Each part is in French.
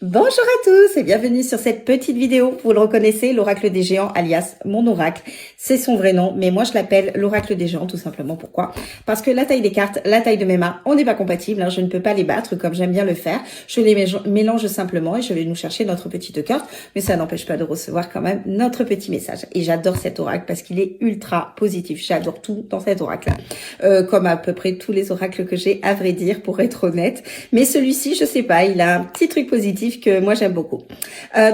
Bonjour à tous et bienvenue sur cette petite vidéo. Vous le reconnaissez, l'oracle des géants alias mon oracle. C'est son vrai nom, mais moi je l'appelle l'oracle des géants tout simplement. Pourquoi? Parce que la taille des cartes, la taille de mes mains, on n'est pas compatible. Je ne peux pas les battre comme j'aime bien le faire. Je les mélange simplement et je vais nous chercher notre petite carte. Mais ça n'empêche pas de recevoir quand même notre petit message. Et j'adore cet oracle parce qu'il est ultra positif. J'adore tout dans cet oracle. Comme à peu près tous les oracles que j'ai, à vrai dire, pour être honnête. Mais celui-ci, je sais pas, il a un petit truc positif que moi j'aime beaucoup.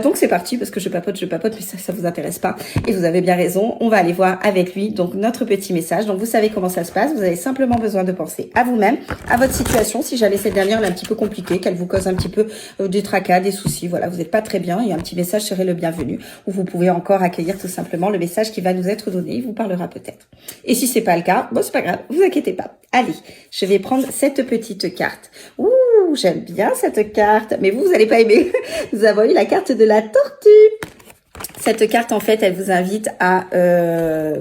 Donc c'est parti parce que je papote, mais ça vous intéresse pas. Et vous avez bien raison, on va aller voir avec lui donc notre petit message. Donc vous savez comment ça se passe, vous avez simplement besoin de penser à vous-même, à votre situation. Si jamais cette dernière est un petit peu compliquée, qu'elle vous cause un petit peu des tracas, des soucis, voilà, vous n'êtes pas très bien, et un petit message serait le bienvenu. Ou vous pouvez encore accueillir tout simplement le message qui va nous être donné, il vous parlera peut-être. Et si c'est pas le cas, bon c'est pas grave, vous inquiétez pas. Allez, je vais prendre cette petite carte. Ouh, j'aime bien cette carte, mais vous allez pas aimer. Nous avons eu la carte de la tortue. Cette carte, en fait, elle vous invite à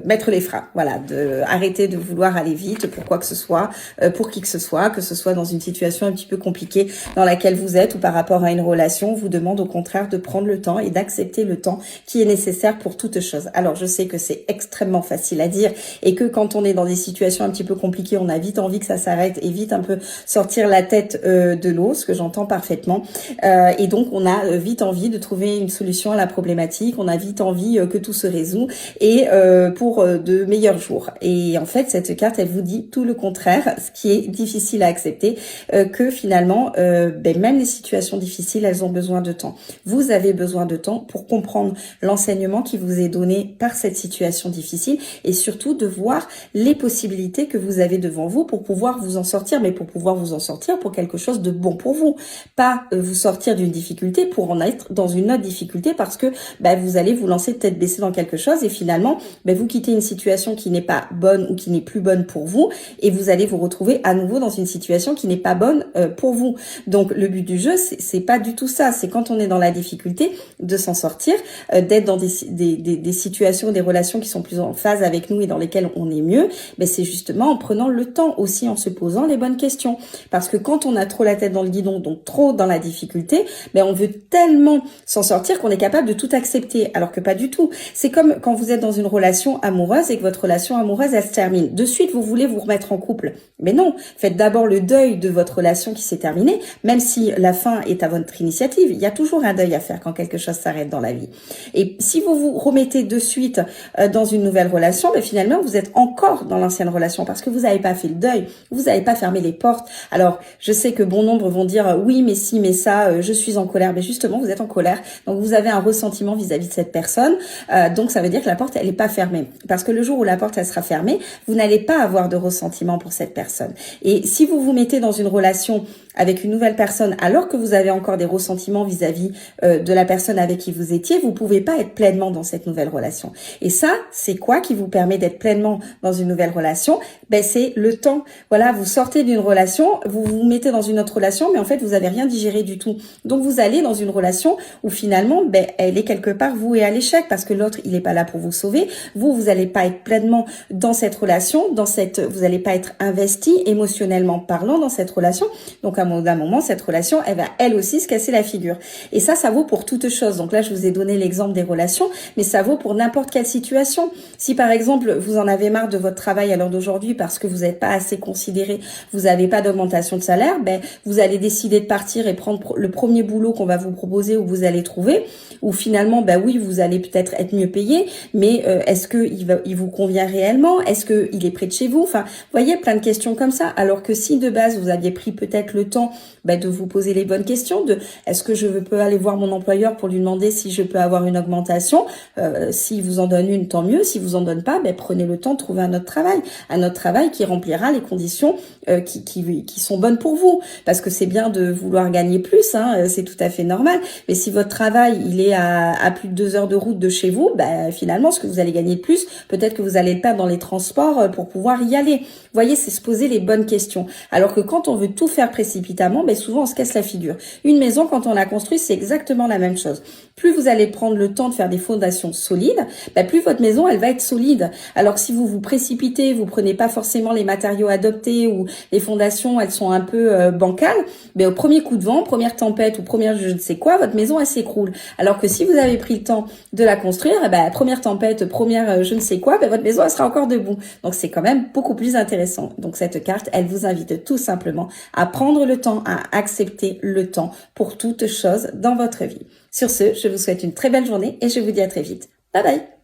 mettre les freins. Voilà, arrêter de vouloir aller vite pour quoi que ce soit, pour qui que ce soit dans une situation un petit peu compliquée dans laquelle vous êtes ou par rapport à une relation. On vous demande au contraire de prendre le temps et d'accepter le temps qui est nécessaire pour toute chose. Alors, je sais que c'est extrêmement facile à dire et que quand on est dans des situations un petit peu compliquées, on a vite envie que ça s'arrête et vite un peu sortir la tête de l'eau, ce que j'entends parfaitement. Et donc, on a vite envie de trouver une solution à la problématique. On a vite envie que tout se résout et pour de meilleurs jours. Et en fait, cette carte, elle vous dit tout le contraire, ce qui est difficile à accepter, que finalement, même les situations difficiles, elles ont besoin de temps. Vous avez besoin de temps pour comprendre l'enseignement qui vous est donné par cette situation difficile et surtout de voir les possibilités que vous avez devant vous pour pouvoir vous en sortir, mais pour pouvoir vous en sortir pour quelque chose de bon pour vous. Pas vous sortir d'une difficulté pour en être dans une autre difficulté parce que vous allez vous lancer tête baissée dans quelque chose et finalement, vous quittez une situation qui n'est pas bonne ou qui n'est plus bonne pour vous et vous allez vous retrouver à nouveau dans une situation qui n'est pas bonne pour vous. Donc, le but du jeu, c'est pas du tout ça. C'est quand on est dans la difficulté de s'en sortir, d'être dans des situations, des relations qui sont plus en phase avec nous et dans lesquelles on est mieux. C'est justement en prenant le temps aussi, en se posant les bonnes questions. Parce que quand on a trop la tête dans le guidon, donc trop dans la difficulté, on veut tellement s'en sortir qu'on est capable de tout accepter, alors que pas du tout. C'est comme quand vous êtes dans une relation amoureuse et que votre relation amoureuse, elle se termine. De suite, vous voulez vous remettre en couple. Mais non, faites d'abord le deuil de votre relation qui s'est terminée, même si la fin est à votre initiative. Il y a toujours un deuil à faire quand quelque chose s'arrête dans la vie. Et si vous vous remettez de suite dans une nouvelle relation, finalement, vous êtes encore dans l'ancienne relation parce que vous n'avez pas fait le deuil, vous n'avez pas fermé les portes. Alors, je sais que bon nombre vont dire oui, mais si, mais ça, je suis en colère. Mais justement, vous êtes en colère, donc vous avez un ressentiment vis-à-vis de cette personne, donc ça veut dire que la porte elle est pas fermée, parce que le jour où la porte elle sera fermée, vous n'allez pas avoir de ressentiment pour cette personne. Et si vous vous mettez dans une relation avec une nouvelle personne alors que vous avez encore des ressentiments vis-à-vis de la personne avec qui vous étiez, vous pouvez pas être pleinement dans cette nouvelle relation. Et ça, c'est quoi qui vous permet d'être pleinement dans une nouvelle relation? C'est le temps. Voilà, vous sortez d'une relation, vous vous mettez dans une autre relation, mais en fait, vous avez rien digéré du tout. Donc, vous allez dans une relation où finalement, elle est quelque part vouée à l'échec parce que l'autre, il est pas là pour vous sauver. Vous allez pas être pleinement dans cette relation, vous allez pas être investi émotionnellement parlant dans cette relation. Donc, d'un moment, cette relation, elle va elle aussi se casser la figure. Et ça vaut pour toute chose. Donc là, je vous ai donné l'exemple des relations, mais ça vaut pour n'importe quelle situation. Si par exemple, vous en avez marre de votre travail à l'heure d'aujourd'hui parce que vous n'êtes pas assez considéré, vous n'avez pas d'augmentation de salaire, vous allez décider de partir et prendre le premier boulot qu'on va vous proposer ou vous allez trouver, ou finalement, oui, vous allez peut-être être mieux payé, mais est-ce que il vous convient réellement? Est-ce que il est près de chez vous? Enfin, vous voyez, plein de questions comme ça. Alors que si de base, vous aviez pris peut-être le temps de vous poser les bonnes questions de est-ce que je peux aller voir mon employeur pour lui demander si je peux avoir une augmentation, s'il vous en donne une, tant mieux, s'il vous en donne pas, prenez le temps de trouver un autre travail qui remplira les conditions qui sont bonnes pour vous, parce que c'est bien de vouloir gagner plus, c'est tout à fait normal, mais si votre travail il est à plus de 2 heures de route de chez vous, finalement ce que vous allez gagner de plus, peut-être que vous allez le perdre dans les transports pour pouvoir y aller. Vous voyez, c'est se poser les bonnes questions, alors que quand on veut tout faire précipiter, précipitamment, ben souvent on se casse la figure. Une maison, quand on la construit, c'est exactement la même chose. Plus vous allez prendre le temps de faire des fondations solides, ben plus votre maison, elle va être solide. Alors si vous vous précipitez, vous prenez pas forcément les matériaux adoptés ou les fondations, elles sont un peu bancales, ben au premier coup de vent, première tempête ou première je ne sais quoi, votre maison, elle s'écroule. Alors que si vous avez pris le temps de la construire, ben première tempête, première je ne sais quoi, ben votre maison, elle sera encore debout. Donc c'est quand même beaucoup plus intéressant. Donc cette carte, elle vous invite tout simplement à prendre le temps, à accepter le temps pour toute chose dans votre vie. Sur ce, je vous souhaite une très belle journée et je vous dis à très vite. Bye bye!